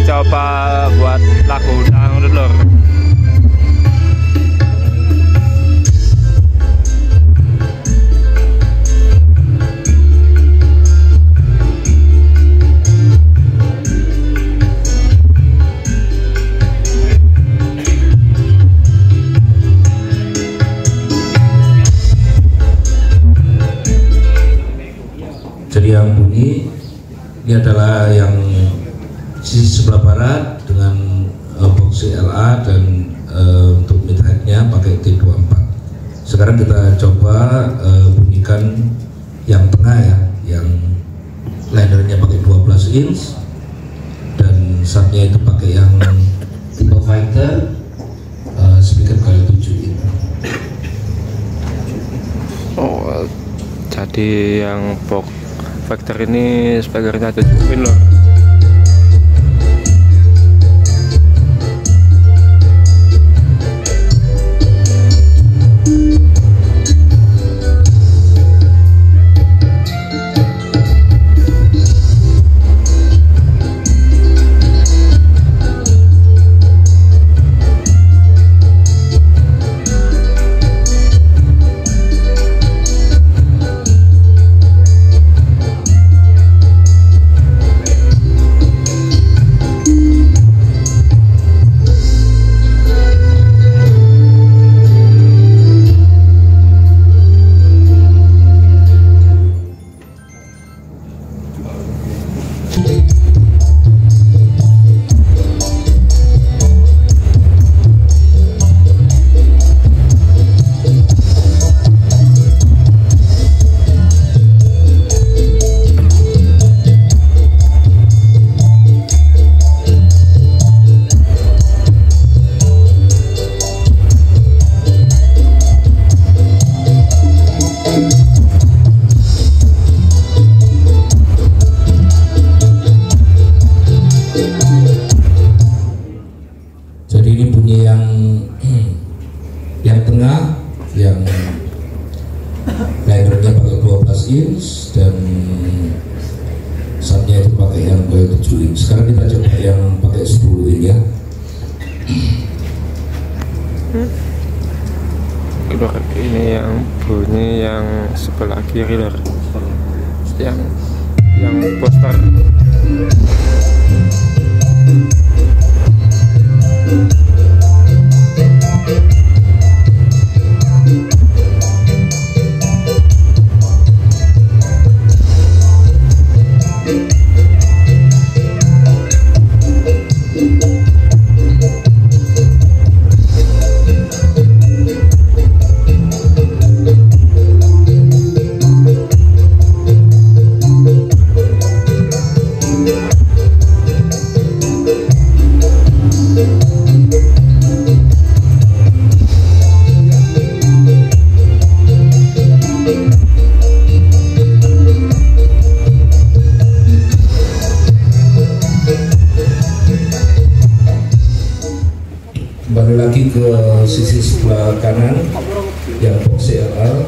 coba buat lagu dangdut lor. Jadi yang bunyi ini adalah yang sisi sebelah barat dengan box CLA dan untuk mid head-nya pakai T24. Sekarang kita coba bunyikan yang tengah ya, yang linernya pakai 12 inch dan subnya itu pakai yang tipe fighter, speaker kali 7 inch. Oh, jadi yang box Factor ini speakernya 7 in loh. Yang tengah yang linernya pakai 12 inch dan subnya itu pakai yang 7 inch. Sekarang kita coba yang pakai 10 inch ya. Ini yang bunyi yang sebelah kiri lor, yang poster. Kembali lagi ke sisi sebelah kanan yang box CLA.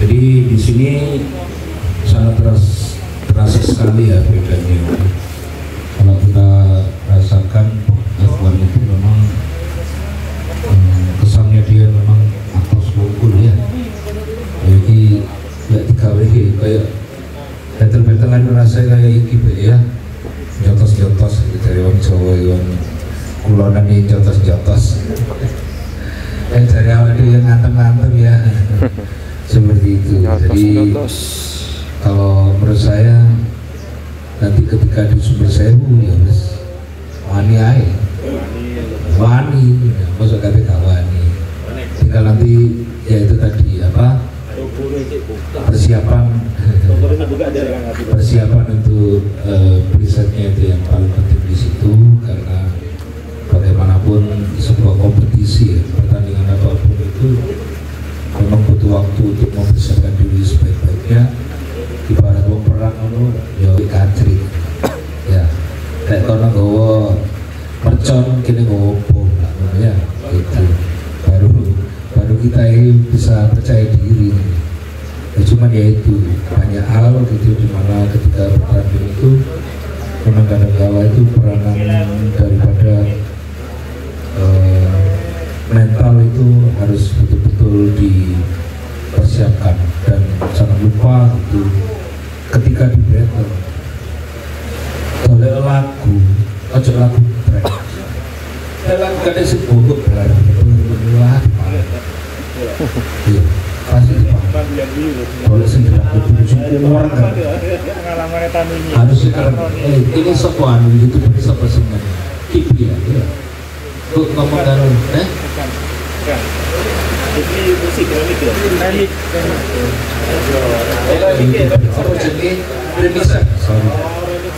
Jadi di sini sangat terasa sekali ya bedanya. Kalau kita rasakan F1 itu memang kesannya dia memang atas bungkul ya. Jadi nggak dikawin kayak betel-betelan rasanya kayak iki ya. Jotos-jotos dari orang Jawa yang kulonan ini jotos-jotos. Dari awal itu yang ngantem-ngantem ya. Seperti itu. Jadi kalau menurut saya nanti ketika di Sumber Sewu ya mas wani aja, wani, masuk kata wani. Tinggal nanti ya itu tadi apa persiapan untuk risetnya itu yang paling penting di situ, karena bagaimanapun sebuah kompetisi ya, pertandingan apapun itu memang butuh waktu untuk mempersiapkan diri sebaik-baiknya. Ibarat wong perang ngono ya kacri ya kayak kono nggawa mercon kene nggawa bom lah ya gitu, baru kita ini bisa percaya diri ya. Cuman ya itu banyak hal gitu dimana ketika bertanding itu memang kadang-kala itu peranan daripada mental itu harus betul-betul dipersiapkan, dan jangan lupa itu ketika di battle oleh lagu ojo lagu track lagu kadang sih bobot berarti wah iya pasti dipakai oleh sendiri semua orang kan harus sekarang ini sopan itu pun sopan semua kipi ya kok ngomong karo jadi musik remix apa jadi remixer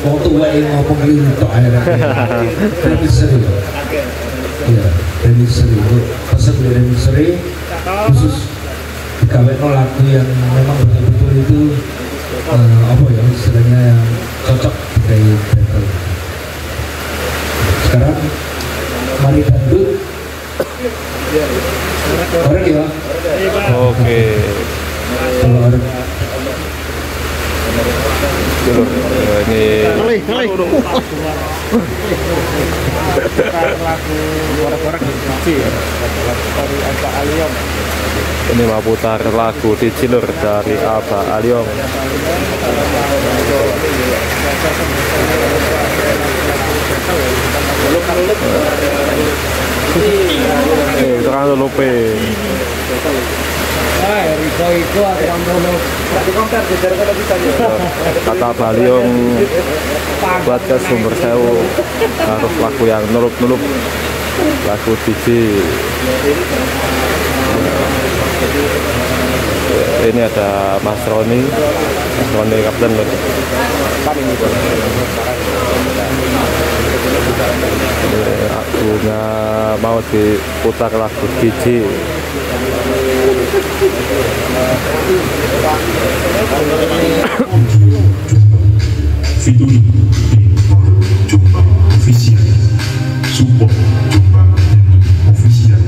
mau tua yang ngomong gitu akhirnya remixer iya remixer itu pesan dari remixer khusus dikawin lagu yang memang betul-betul itu apa ya istilahnya yang cocok kayak battle. Sekarang mari dangdut orang ya. Oke. Dulu ini ini mau putar lagu di Cilur dari Aba Aliong. Terang lupa. Kata Baliong buat ke Sumber Sewu harus lagu yang nurup-nurup, lagu DJ. Ini ada Mas Roni Kapten loh. Lagunya mau diputar lagu DJ. Fitur Jombang official support Jombang official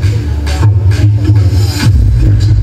from Ridwan Jackson.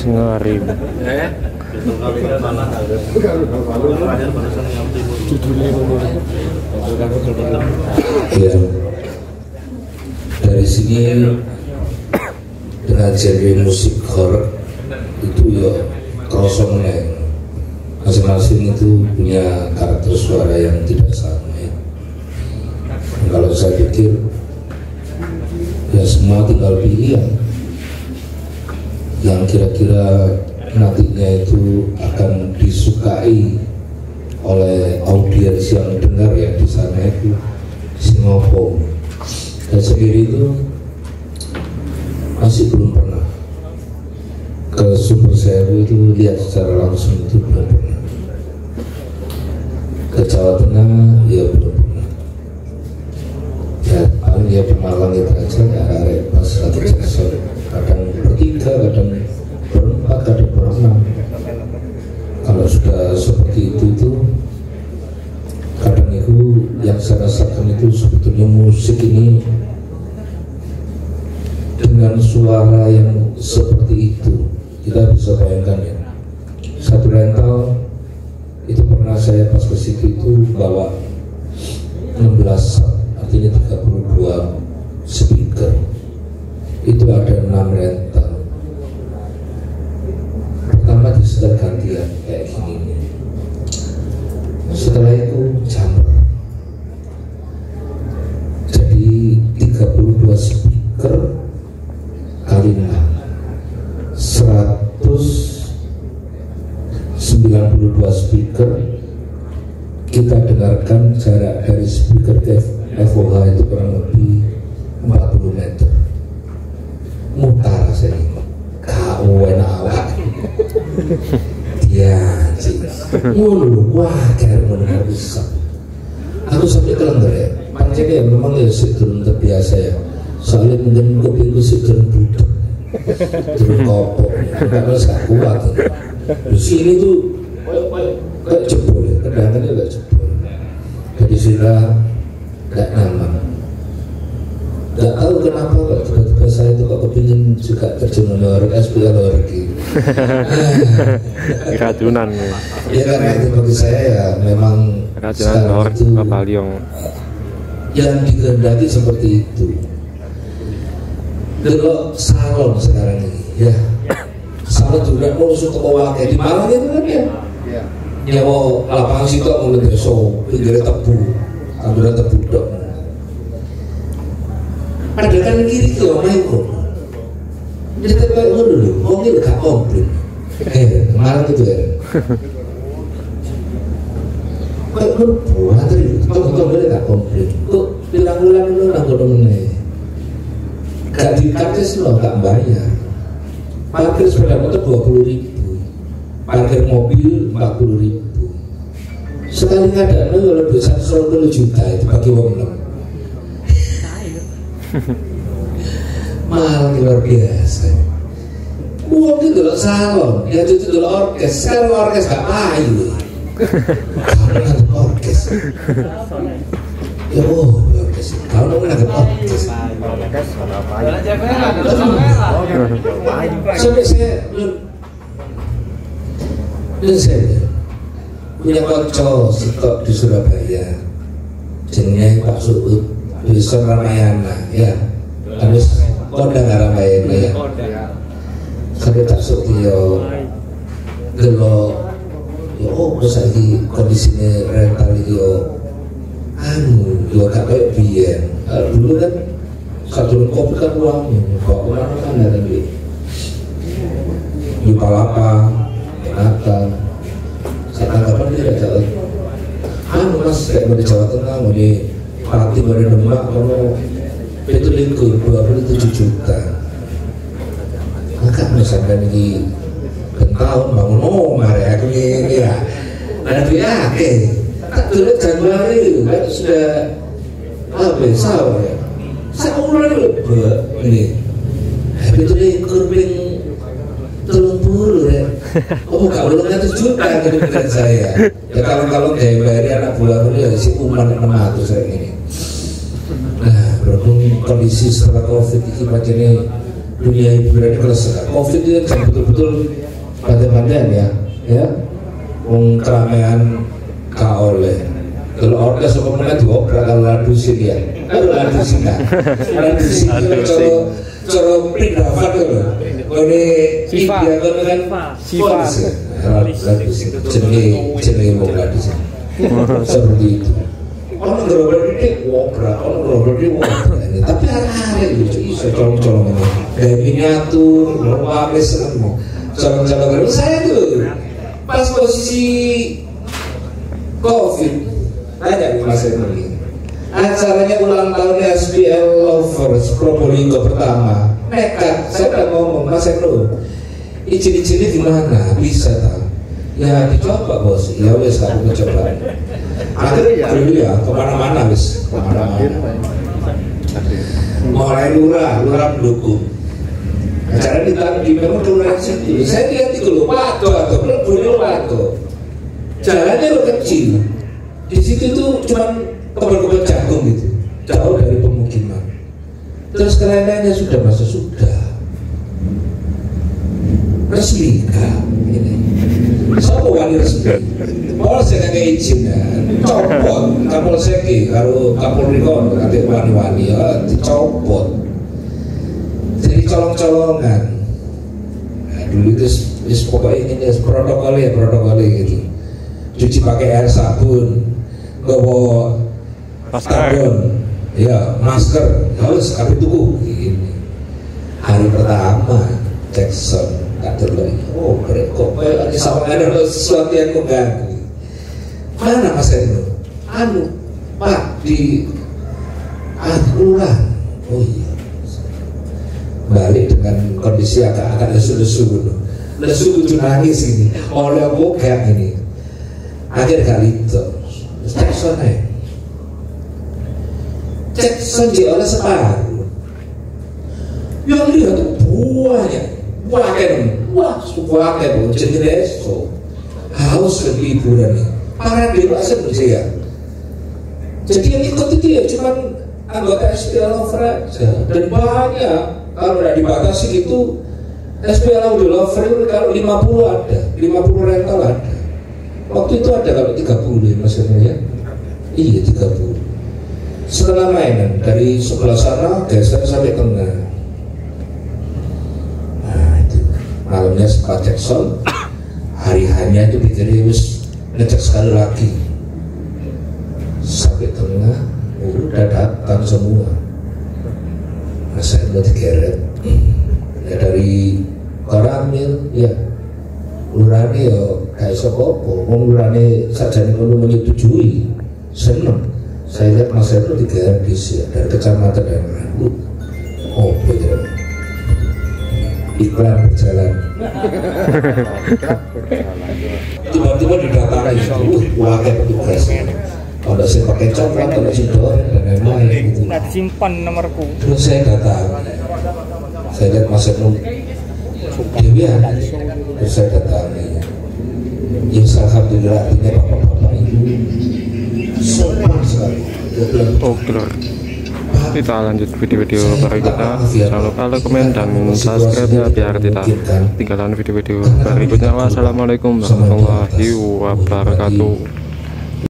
ngeri. Ya, dari sini dengan genre musik horror itu ya kosong ya, masing-masing itu punya karakter suara yang tidak sama ya. Kalau saya pikir ya semua tinggal pilihan yang kira-kira nantinya itu akan disukai oleh audiens yang dengar ya di sana itu Singapura. Dan sendiri itu masih belum pernah ke Sumber Sewu itu lihat secara langsung, itu belum pernah. Ke Jawa Tengah ya belum pernah. Ya paling ya di Malang itu aja ya pas satu Jackson, kadang bertiga, kadang berempat, kadang berenam. Kalau sudah seperti itu kadang itu yang saya rasakan itu sebetulnya musik ini dengan suara yang seperti itu, kita bisa bayangkan ya, satu rental itu pernah saya pas ke situ itu bawa 16 artinya 32 speaker, itu ada 6 rental. Pertama disetel gantian kayak gini, setelah itu jammer, jadi 32 speaker kali 6 192 speaker, kita dengarkan jarak dari speaker ke FOH itu kurang lebih 40 meter. Mutar saya ini kau enak awak dia mulu, wah kayak benar bisa. Aku sampai kelengger ya, pancen ya memang ya turun terbiasa ya, soalnya mungkin kopi itu turun budak, turun kopok, karena gak kuat. Di sini tuh kayak jebol ya, kedangannya gak jebol. Dari sini gak nyaman. Gak tahu kenapa kok tiba-tiba saya itu kok kepingin juga terjun luar SPL luar gitu. Keracunan. Ya karena itu bagi saya ya memang keracunan luar Papaliong. Yang dikehendaki seperti itu. Delok salon sekarang ini, ya. Salon juga mau suka kewake di Malang itu kan ya. Nyewa lapangan situ mungkin besok pinggirnya tebu, ambilnya tebu dok. Padahal kan kiri ke orang itu, jadi kayak dulu, mungkin gak komplain. Malang itu ya. Kayak dulu, antri, tolong dia gak komplain. Kok bilang-bilang dulu nggak meneh. Gak dikarcis loh, gak bayar. Parkir sepeda motor 20.000, parkir mobil 40.000. Sekali nggak ada kalau duit 120 juta itu bagi wong nom. Mahal luar biasa. Uang itu dulu salon, ya itu dulu orkes. Sekarang orkes gak payu. Kalau nggak orkes, ya orkes. Kalau nggak orkes, sampai saya punya konco stok di Surabaya, jenenge Pak Suud, Wilson Ramayana, ya. Harus kondang Ramayana ya. Sampai tak Sutio, dulu, ya terus lagi kondisinya rental yo, yo gak kayak biyen. Dulu kan satu kopi kan uangnya, kok orang kan ada di Palapa, Natal. Kapan dia jalan? Mas kayak mau di Jawa Tengah, mau di Pati, mau di Demak, mau itu lingkur 27 juta. Maka misalkan ini tahun bangun mari aku ini ya. Ada dia, tak tulis Januari kan sudah habis sawah ya. Saya ulang dulu ini. Itu lingkur ping 30 ya. Oh gak belum 100 juta gitu dengan saya. Ya kalau kayak bayar anak buah itu ya si umar 600 saya ini. Nah berhubung kondisi setelah COVID ini macam ini dunia hiburan kalau sekarang COVID itu kan betul-betul pandai-pandaian ya keramaian oleh kalau orkes apa mana diobrak kalau ladusin ya ladusin cara pindahan itu ini India kan jenenge mau ladusin seperti itu orang gerobak itu wobrak tapi ada lucu iso colong-colong ini kayak miniatur wapes semua colong-colong saya tuh pas posisi COVID tanya Mas Emily acaranya ulang tahun SPL Lovers Probolinggo pertama nekat saya udah ngomong Mas Emily izin-izinnya gimana bisa tak ya dicoba bos ya wes aku coba akhirnya dulu ya kemana-mana wes kemana-mana mulai lurah mendukung acara di memang lurah situ saya lihat itu loh pato jalannya lo kecil di situ tuh cuma kebun-kebun jagung gitu jauh dari pemukiman terus kerenanya sudah resmi kah ini siapa wali resmi Polsek kayak izin ya copot Kapolsek kalau Kapolri kon nanti wani-wani ya dicopot jadi colong-colongan nah, dulu itu pokoknya ini protokolnya gitu cuci pakai air sabun bawa sabun ya masker harus kami tunggu ini hari pertama Jackson tak terlalu kok ada sama ada sesuatu yang mengganggu mana Mas Endo Pak di lurah oh iya balik dengan kondisi agak lesu itu nangis ini oleh bokap ini akhir kali itu Jackson di oleh separuh yang lihat buahnya buahnya jenis haus liburan nih para dewasa ya jadi yang ikut itu ya cuman anggota SPL Lover aja dan banyak kalau udah dibatasi itu SPL Lover itu kalau 50 ada 50 rental ada waktu itu ada kalau 30 maksudnya ya iya 30 setelah mainan dari sebelah sana geser sampai tengah nah itu malamnya Pak Jackson hari hanya itu dikira ngecek sekali lagi sampai tengah udah datang semua saya udah digeret ya dari Koramil ya lurane ya kayak sopopo lurane saja nih kalau menyetujui seneng saya lihat Mas itu digeret ya dari kecamatan dan ya iklan berjalan tiba-tiba didatangi wakil petugas kalau saya pakai coklat kalau sidor dan lain-lain gitu. Simpan nomorku terus saya datang saya lihat Mas Eno Dewian terus saya datangi yang alhamdulillah artinya bapak-bapak itu sopan sekali kita lanjut video-video berikutnya. Jangan lupa like, komen, dan subscribe-nya biar tidak ketinggalan video-video berikutnya. Wassalamualaikum warahmatullahi wabarakatuh.